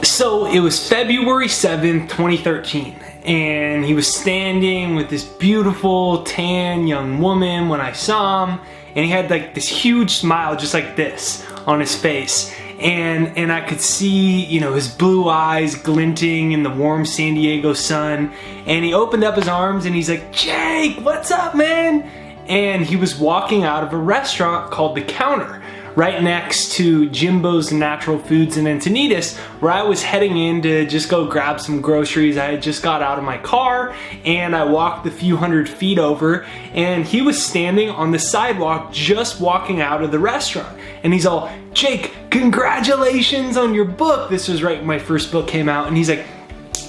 So it was February 7th, 2013, and he was standing with this beautiful tan young woman when I saw him, and he had like this huge smile just like this on his face, and I could see, you know, his blue eyes glinting in the warm San Diego sun, and he opened up his arms and he's like, "Jake, what's up, man?" And he was walking out of a restaurant called The Counter, right next to Jimbo's Natural Foods in Encinitas, where I was heading in to just go grab some groceries. I had just got out of my car and I walked a few hundred feet over, and he was standing on the sidewalk just walking out of the restaurant. And he's all, "Jake, congratulations on your book." This was right when my first book came out. And he's like,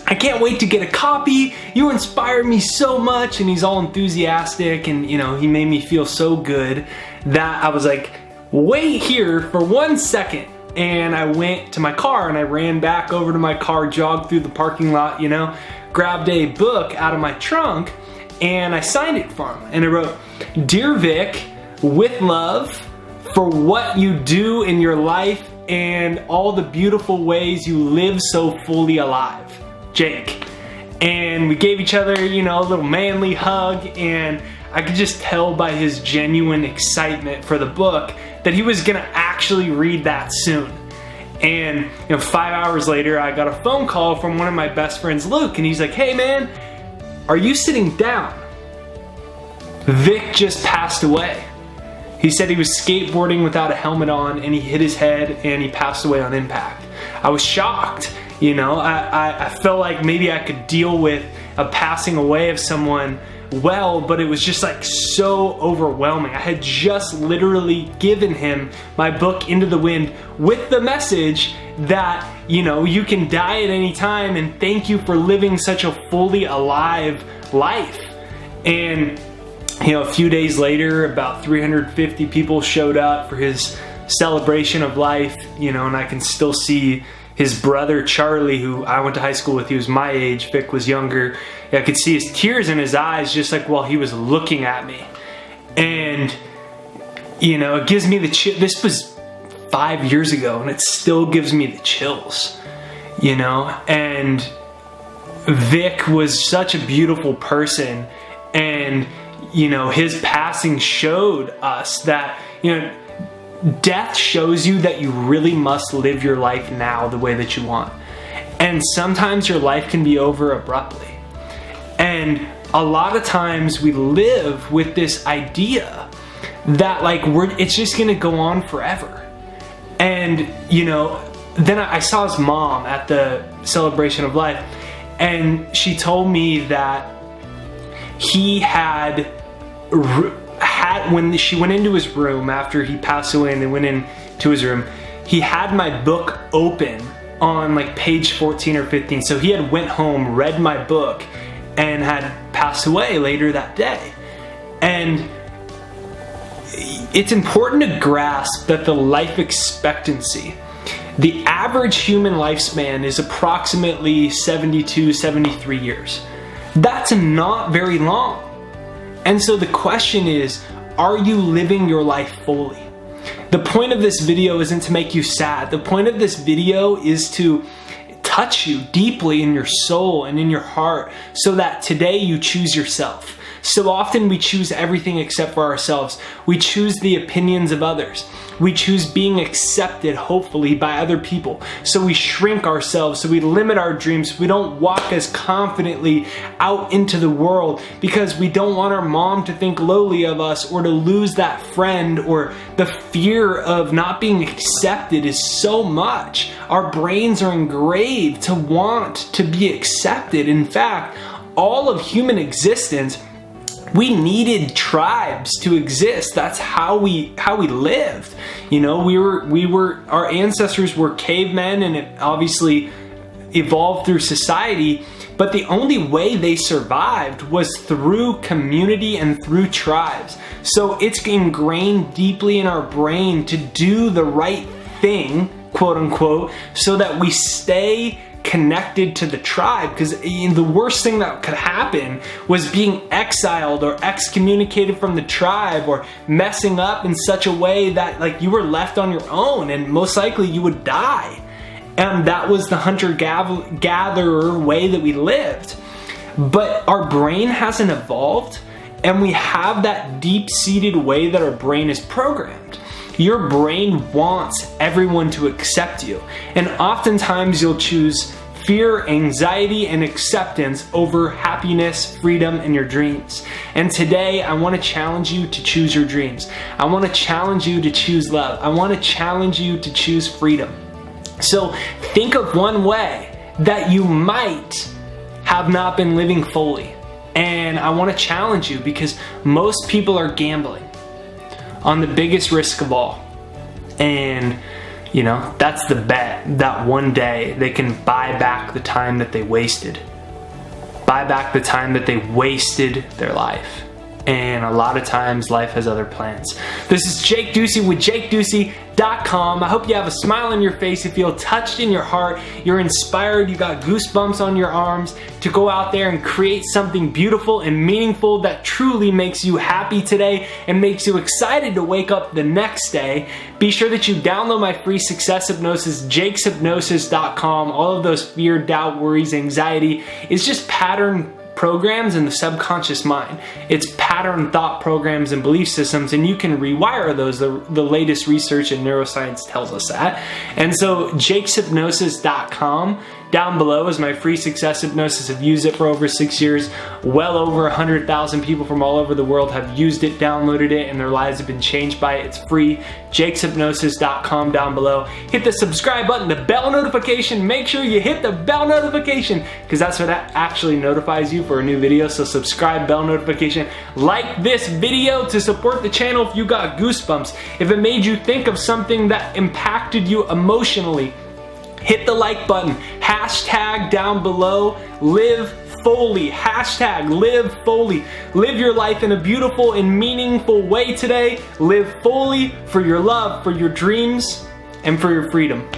"I can't wait to get a copy. You inspired me so much." And he's all enthusiastic, and you know, he made me feel so good that I was like, "Wait here for 1 second." And I went to my car and I ran back over to my car, jogged through the parking lot, you know, grabbed a book out of my trunk, and I signed it for him. And I wrote, "Dear Vic, with love for what you do in your life and all the beautiful ways you live so fully alive, Jake." And we gave each other, you know, a little manly hug, and I could just tell by his genuine excitement for the book that he was gonna actually read that soon. And you know, 5 hours later, I got a phone call from one of my best friends, Luke, and he's like, "Hey man, are you sitting down? Vic just passed away." He said he was skateboarding without a helmet on, and he hit his head and he passed away on impact. I was shocked. You know, I felt like maybe I could deal with a passing away of someone well, but it was just like so overwhelming. I had just literally given him my book Into the Wind with the message that, you know, you can die at any time, and thank you for living such a fully alive life. And you know, a few days later, about 350 people showed up for his celebration of life, you know, and I can still see his brother Charlie, who I went to high school with. He was my age, Vic was younger. I could see his tears in his eyes just like while he was looking at me. And you know, it gives me the chill. This was 5 years ago and it still gives me the chills, you know. And Vic was such a beautiful person, and you know, his passing showed us that, you know, death shows you that you really must live your life now the way that you want. And sometimes your life can be over abruptly. And a lot of times we live with this idea that like it's just gonna go on forever. And you know, then I saw his mom at the celebration of life, and she told me that he had when she went into his room after he passed away and they went into his room, he had my book open on like page 14 or 15. So he had went home, read my book, and had passed away later that day. And it's important to grasp that the life expectancy, the average human lifespan is approximately 72, 73 years. That's not very long. And so the question is, are you living your life fully? The point of this video isn't to make you sad. The point of this video is to touch you deeply in your soul and in your heart so that today you choose yourself. So often we choose everything except for ourselves. We choose the opinions of others. We choose being accepted, hopefully, by other people. So we shrink ourselves, so we limit our dreams. We don't walk as confidently out into the world because we don't want our mom to think lowly of us or to lose that friend, or the fear of not being accepted is so much. Our brains are engraved to want to be accepted. In fact, all of human existence, we needed tribes to exist. That's how we lived. You know, our ancestors were cavemen, and it obviously evolved through society, but the only way they survived was through community and through tribes. So it's ingrained deeply in our brain to do the right thing, quote unquote, so that we stay connected to the tribe, because the worst thing that could happen was being exiled or excommunicated from the tribe, or messing up in such a way that like you were left on your own and most likely you would die. and that was the hunter-gatherer way that we lived. But our brain hasn't evolved, and we have that deep-seated way that our brain is programmed. Your brain wants everyone to accept you, and oftentimes you'll choose fear, anxiety, and acceptance over happiness, freedom, and your dreams. And today, I want to challenge you to choose your dreams. I want to challenge you to choose love. I want to challenge you to choose freedom. So think of one way that you might have not been living fully. And I want to challenge you, because most people are gambling on the biggest risk of all. And you know, that's the bet that one day they can buy back the time that they wasted. Buy back the time that they wasted their life. And a lot of times life has other plans. This is Jake Ducey with JakeDucey.com. I hope you have a smile on your face, you feel touched in your heart, you're inspired, you got goosebumps on your arms to go out there and create something beautiful and meaningful that truly makes you happy today and makes you excited to wake up the next day. Be sure that you download my free success hypnosis, JakesHypnosis.com. All of those fear, doubt, worries, anxiety is just pattern programs in the subconscious mind. It's pattern thought programs and belief systems, and you can rewire those. The latest research in neuroscience tells us that. And so JakesHypnosis.com. Down below is my free success hypnosis. I've used it for over 6 years. Well over 100,000 people from all over the world have used it, downloaded it, and their lives have been changed by it. It's free. JakesHypnosis.com down below. Hit the subscribe button, the bell notification. Make sure you hit the bell notification, because that's what actually notifies you for a new video. So subscribe, bell notification. Like this video to support the channel if you got goosebumps. If it made you think of something that impacted you emotionally, hit the like button. Hashtag down below, live fully. Hashtag live fully. Live your life in a beautiful and meaningful way today. Live fully for your love, for your dreams, and for your freedom.